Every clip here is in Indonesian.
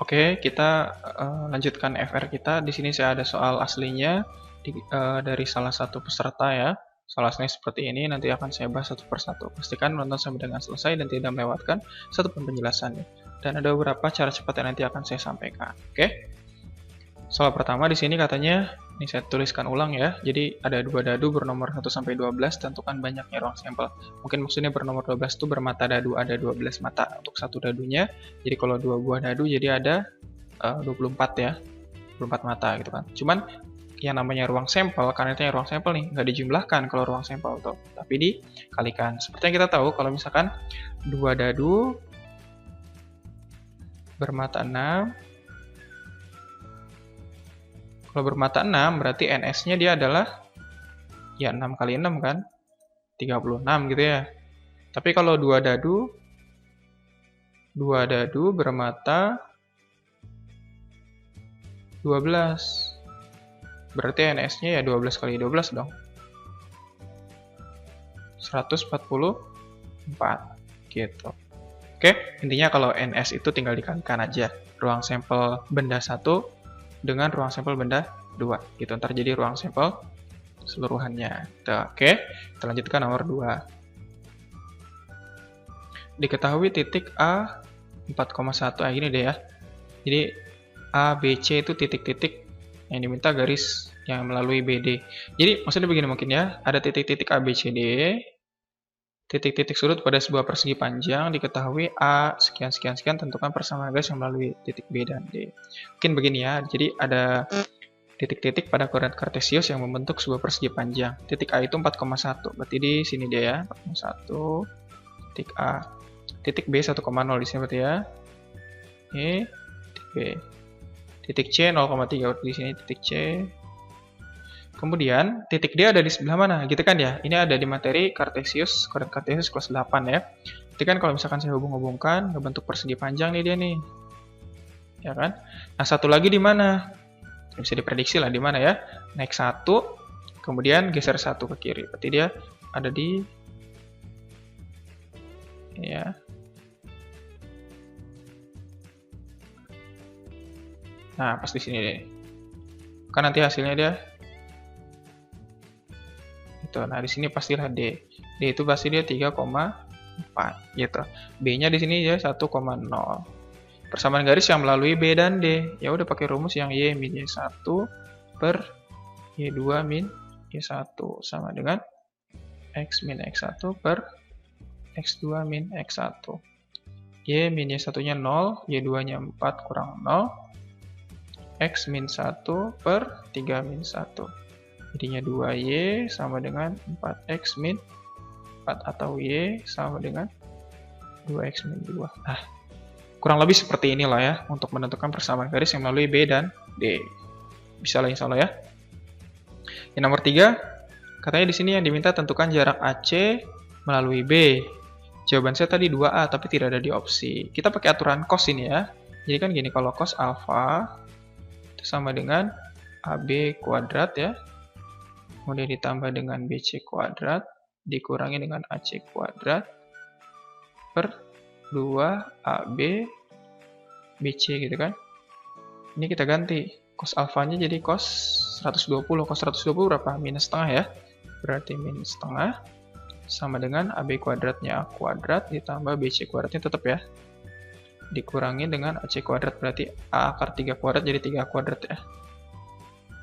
Oke, kita lanjutkan FR kita. Di sini saya ada soal aslinya dari salah satu peserta ya. Soal aslinya seperti ini, nanti akan saya bahas satu persatu. Pastikan menonton sampai dengan selesai dan tidak melewatkan satu pun penjelasannya. Dan ada beberapa cara cepat yang nanti akan saya sampaikan. Oke? Soal pertama di sini katanya, ini saya tuliskan ulang ya. Jadi ada dua dadu bernomor 1 sampai 12, tentukan banyaknya ruang sampel. Mungkin maksudnya bernomor 12 itu bermata dadu, ada 12 mata untuk satu dadunya. Jadi kalau dua buah dadu jadi ada 24 ya. 24 mata gitu kan. Cuman yang namanya ruang sampel, karena itu ruang sampel nih, nggak dijumlahkan kalau ruang sampel tuh, tapi dikalikan. Seperti yang kita tahu, kalau misalkan dua dadu bermata 6, kalau bermata 6 berarti NS-nya dia adalah ya 6 kali 6 kan, 36 gitu ya. Tapi kalau dua dadu bermata 12. Berarti NS-nya ya 12 kali 12 dong. 144 gitu. Oke, intinya kalau NS itu tinggal dikalikan aja. Ruang sampel benda 1 dengan ruang sampel benda 2 gitu. Ntar jadi ruang sampel seluruhannya. Oke, kita lanjutkan nomor 2. Diketahui titik A 4,1 gini deh ya. Jadi A, B, C itu titik-titik yang diminta garis yang melalui BD. Jadi maksudnya begini mungkin ya, ada titik-titik A, B, C, D, titik-titik sudut pada sebuah persegi panjang, diketahui A sekian sekian sekian, tentukan persamaan garis yang melalui titik B dan D. Mungkin begini ya, jadi ada titik-titik pada koordinat kartesius yang membentuk sebuah persegi panjang. Titik A itu 4,1, berarti di sini dia ya, 4,1, titik A. Titik B 1,0 di sini berarti ya. Ini titik B. Titik C 0,3 di sini titik C. Kemudian titik D ada di sebelah mana? Gitu kan ya. Ini ada di materi Kartesius, koordinat Kartesius kelas 8 ya. Jadi kan kalau misalkan saya hubung-hubungkan, ngebentuk persegi panjang nih dia nih. Ya kan? Nah, satu lagi di mana? Bisa diprediksi lah di mana ya. Naik 1, kemudian geser 1 ke kiri. Berarti dia ada di ya. Nah, pas di sini deh. Kan nanti hasilnya dia itu. Nah, di sini pastilah D. D itu pasti dia 3,4 gitu. B-nya di sini dia 1,0. Persamaan garis yang melalui B dan D. Ya udah pakai rumus yang Y min Y1 per Y2 min Y1 sama dengan X min X1 per X2 min X1. Y min Y1-nya 0, Y2-nya 4 kurang 0. X min 1 per 3 min 1. Jadinya 2Y sama dengan 4X min 4 atau Y sama dengan 2X min 2. Nah, kurang lebih seperti inilah ya untuk menentukan persamaan garis yang melalui B dan D. Bisa lah insya Allah ya. Yang nomor 3, katanya di sini yang diminta tentukan jarak AC melalui B. Jawaban saya tadi 2A tapi tidak ada di opsi. Kita pakai aturan cos ini ya. Jadi kan gini, kalau cos alfa itu sama dengan AB kuadrat ya. Kemudian ditambah dengan BC kuadrat dikurangi dengan AC kuadrat per 2AB BC gitu kan. Ini kita ganti. Cos alfanya jadi cos 120. Cos 120 berapa? Minus setengah ya. Berarti minus setengah sama dengan AB kuadratnya A kuadrat ditambah BC kuadratnya tetap ya. Dikurangi dengan AC kuadrat berarti A akar 3 kuadrat jadi 3 kuadrat ya.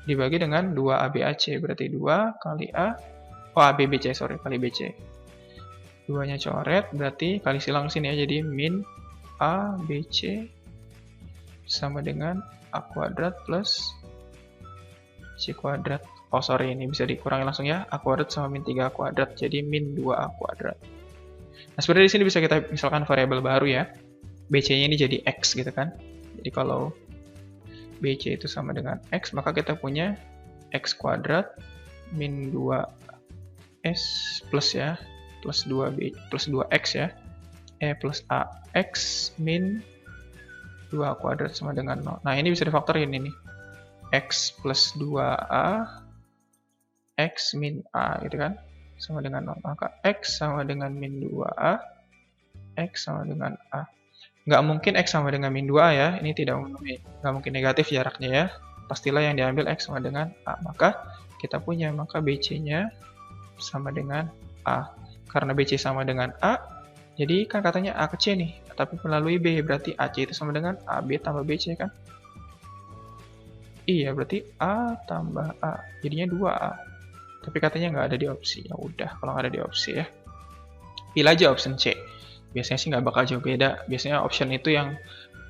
Dibagi dengan 2ABAC berarti 2 kali A. Oh, ABBC sorry, kali BC. 2-nya coret berarti kali silang sini ya, jadi min ABC sama dengan A kuadrat plus C kuadrat. Oh sorry, ini bisa dikurangi langsung ya. A kuadrat sama min 3A kuadrat, jadi min 2A kuadrat. Nah sebenarnya di sini bisa kita misalkan variabel baru ya. BC-nya ini jadi X gitu kan. Jadi kalau BC itu sama dengan X, maka kita punya X kuadrat min 2S plus ya, plus 2B plus 2X ya, plus AX min 2 kuadrat sama dengan 0. Nah ini bisa difaktorin ini. X plus 2A, X min A gitu kan, sama dengan 0. Maka X sama dengan min 2A, X sama dengan A. Nggak mungkin X sama dengan min 2A ya, ini tidak memenuhi. Nggak mungkin negatif jaraknya ya. Pastilah yang diambil X sama dengan A. Maka kita punya, maka BC-nya sama dengan A. Karena BC sama dengan A, jadi kan katanya A ke C nih, tapi melalui B, berarti AC itu sama dengan AB tambah BC kan? Iya, berarti A tambah A, jadinya 2A. Tapi katanya nggak ada di opsi, ya udah kalau nggak ada di opsi ya. Pilih aja option C. Biasanya sih nggak bakal jauh beda, biasanya option itu yang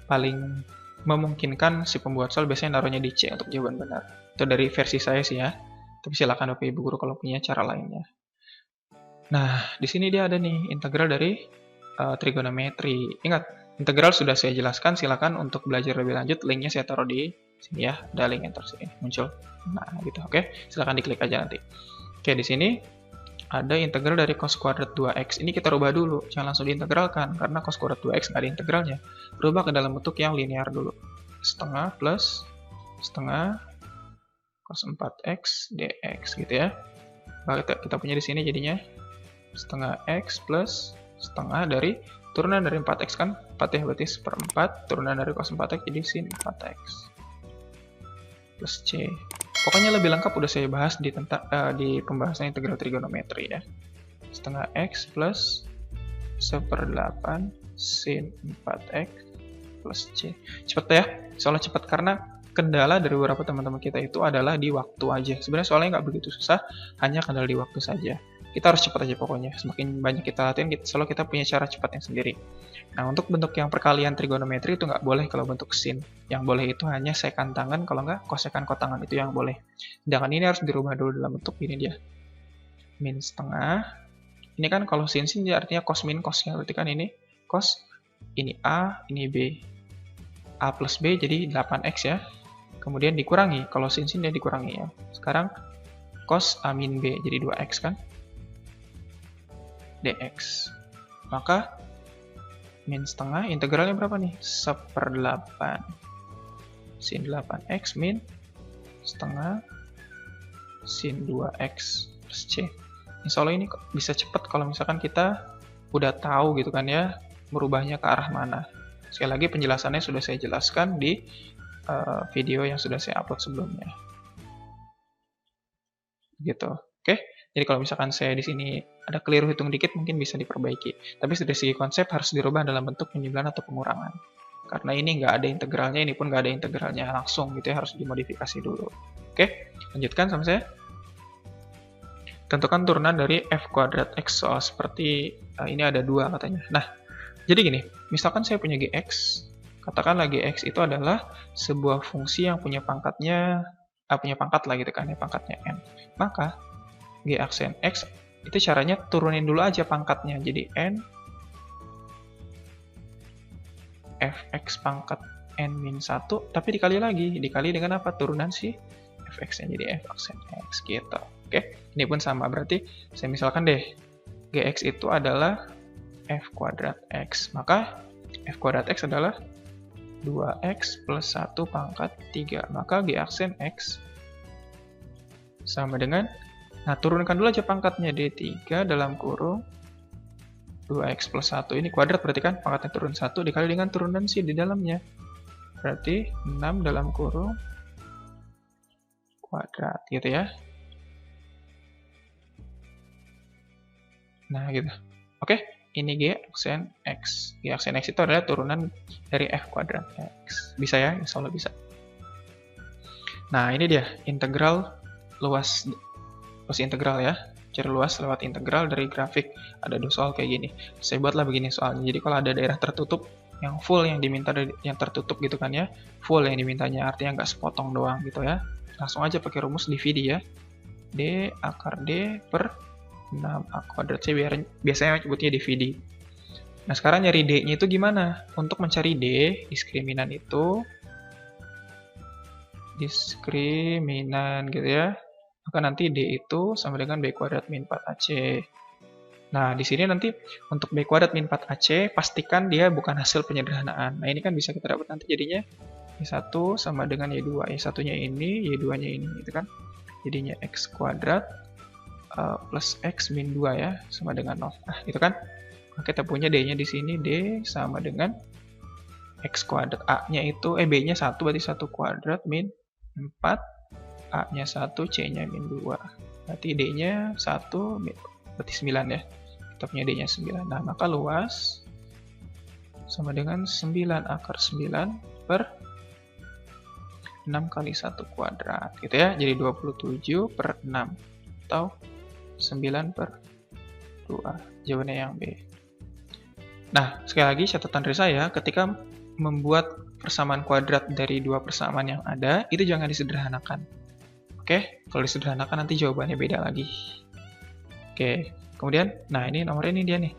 paling memungkinkan si pembuat soal biasanya naruhnya di C untuk jawaban benar. Itu dari versi saya sih ya, tapi silakan Bapak Ibu Guru kalau punya cara lainnya. Nah, di sini dia ada nih integral dari trigonometri. Ingat, integral sudah saya jelaskan, silakan untuk belajar lebih lanjut, linknya saya taruh di sini ya, ada link yang tersini muncul. Nah, gitu, oke. Silakan diklik aja nanti. Oke, di sini ada integral dari cos kuadrat 2x. Ini kita rubah dulu, jangan langsung diintegralkan, karena cos kuadrat 2x nggak ada integralnya. Rubah ke dalam bentuk yang linear dulu. Setengah plus setengah cos 4x dx gitu ya. Maka kita punya di sini jadinya setengah x plus setengah dari turunan dari 4x kan 4 ya, berarti seperempat turunan dari cos 4x jadi sin 4x plus c. Pokoknya lebih lengkap udah saya bahas di pembahasan integral trigonometri ya. Setengah x plus 1/8 sin 4x plus c. Cepet ya, soalnya cepet karena kendala dari beberapa teman-teman kita itu adalah di waktu aja. Sebenarnya soalnya nggak begitu susah, hanya kendala di waktu saja. Kita harus cepat aja pokoknya. Semakin banyak kita latihan, selalu kita punya cara cepatnya sendiri. Nah, untuk bentuk yang perkalian trigonometri itu nggak boleh kalau bentuk sin. Yang boleh itu hanya sekan tangan, kalau nggak kosekan kotangan itu yang boleh. Sedangkan ini harus dirubah dulu dalam bentuk ini dia. Min setengah. Ini kan kalau sin dia artinya cos min cos ya. Berarti kan ini cos, ini A, ini B. A plus B jadi 8x ya. Kemudian dikurangi, kalau sin dia dikurangi ya. Sekarang cos A min B jadi 2x kan. dx. Maka min setengah integralnya berapa nih? 1/8 sin 8x min setengah sin 2x plus c. Insya Allah ini bisa cepat kalau misalkan kita udah tahu gitu kan ya, merubahnya ke arah mana. Sekali lagi penjelasannya sudah saya jelaskan di video yang sudah saya upload sebelumnya. Gitu. Oke. Jadi kalau misalkan saya di sini ada keliru hitung dikit mungkin bisa diperbaiki. Tapi dari segi konsep harus dirubah dalam bentuk penjumlahan atau pengurangan. Karena ini nggak ada integralnya, ini pun nggak ada integralnya langsung gitu ya, harus dimodifikasi dulu. Oke, lanjutkan sama saya. Tentukan turunan dari f kuadrat x soal seperti ini ada 2 katanya. Nah, jadi gini, misalkan saya punya gx, katakanlah gx itu adalah sebuah fungsi yang punya pangkatnya, punya pangkat lah gitu kan ya, pangkatnya n. Maka g aksen x itu caranya turunin dulu aja pangkatnya jadi n fx pangkat n min 1 tapi dikali dengan apa, turunan si fx nya jadi f aksen x gitu. Oke, ini pun sama, berarti saya misalkan deh gx itu adalah f kuadrat x, maka f kuadrat x adalah 2x plus 1 pangkat 3, maka g aksen x sama dengan, nah, turunkan dulu aja pangkatnya, D3 dalam kurung 2x plus 1. Ini kuadrat berarti kan pangkatnya turun 1 dikali dengan turunan si di dalamnya. Berarti 6 dalam kurung kuadrat gitu ya. Nah, gitu. Oke, ini G aksen X. G aksen X itu adalah turunan dari F kuadrat X. Bisa ya? Insya Allah bisa. Nah, ini dia integral luas integral ya, cari luas lewat integral dari grafik. Ada 2 soal kayak gini, saya buatlah begini soalnya. Jadi kalau ada daerah tertutup yang full yang diminta yang tertutup gitu kan ya, full yang dimintanya, artinya nggak sepotong doang gitu ya, langsung aja pakai rumus dividi ya, D akar D per 6A kuadrat C, biasanya sebutnya dividi. Nah, sekarang nyari D-nya itu gimana? Untuk mencari D, diskriminan itu gitu ya, maka nanti D itu sama dengan B kuadrat min 4AC. Nah, di sini nanti untuk B kuadrat min 4AC, pastikan dia bukan hasil penyederhanaan. Nah, ini kan bisa kita dapat nanti jadinya Y1 sama dengan Y2. Y1-nya ini, Y2-nya ini, gitu kan. Jadinya X kuadrat plus X min 2 ya, sama dengan 0. Nah, gitu kan. Maka kita punya D-nya di sini, D sama dengan X kuadrat. A-nya itu, B-nya 1, berarti 1 kuadrat min 4. A-nya 1, C-nya min 2. Berarti D-nya 1, berarti 9 ya. Kita punya D-nya 9. Nah, maka luas sama dengan 9 akar 9 per 6 kali 1 kuadrat. Gitu ya. Jadi 27 per 6. Atau 9 per 2. Jawabannya yang B. Nah, sekali lagi catatan dari saya, ketika membuat persamaan kuadrat dari dua persamaan yang ada, itu jangan disederhanakan. Oke, kalau disederhanakan nanti jawabannya beda lagi. Oke, kemudian, nah ini nomor ini dia nih.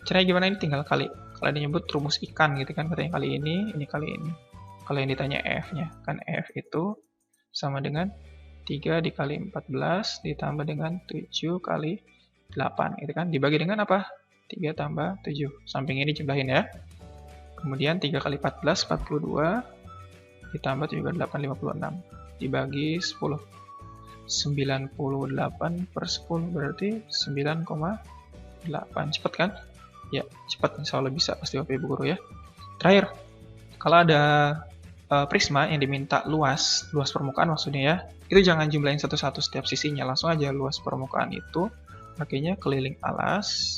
Caranya gimana, ini tinggal kali. Kalau dia nyebut rumus ikan gitu kan, katanya kali ini kali ini. Kalau yang ditanya F-nya, kan F itu sama dengan 3 dikali 14 ditambah dengan 7 kali 8, gitu kan. Dibagi dengan apa? 3 tambah 7. Samping ini jumlahin ya. Kemudian 3 kali 14, 42. Ditambah 7 kali 8, 56. Dibagi 10. 98 per 10 berarti 9,8. Cepat kan? Ya, cepat. Insya Allah bisa pasti Bapak Ibu Guru ya. Terakhir, kalau ada prisma yang diminta luas permukaan maksudnya ya, itu jangan jumlahin satu-satu setiap sisinya. Langsung aja luas permukaan itu pakainya keliling alas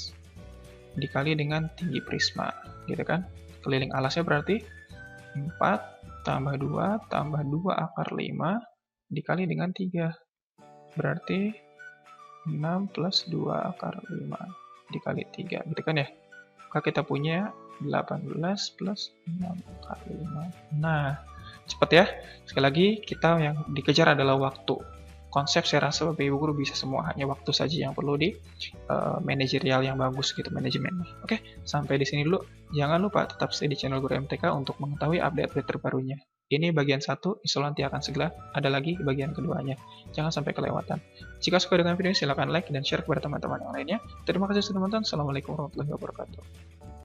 dikali dengan tinggi prisma. Gitu kan? Keliling alasnya berarti 4 tambah 2 tambah 2 akar 5 dikali dengan 3. Berarti 6 plus 2 akar 5 dikali 3. Gitu kan ya? Maka kita punya 18 plus 6 akar 5. Nah, cepat ya. Sekali lagi, kita yang dikejar adalah waktu. Konsep saya rasa Bapak Ibu Guru bisa semua, hanya waktu saja yang perlu di manajerial yang bagus gitu manajemennya. Oke, sampai di sini dulu. Jangan lupa tetap stay di channel Guru MTK untuk mengetahui update-update terbarunya. Ini bagian 1, insya Allah nanti akan segera ada lagi bagian keduanya. Jangan sampai kelewatan. Jika suka dengan video ini, silahkan like dan share kepada teman-teman yang lainnya. Terima kasih sudah menonton. Assalamualaikum warahmatullahi wabarakatuh.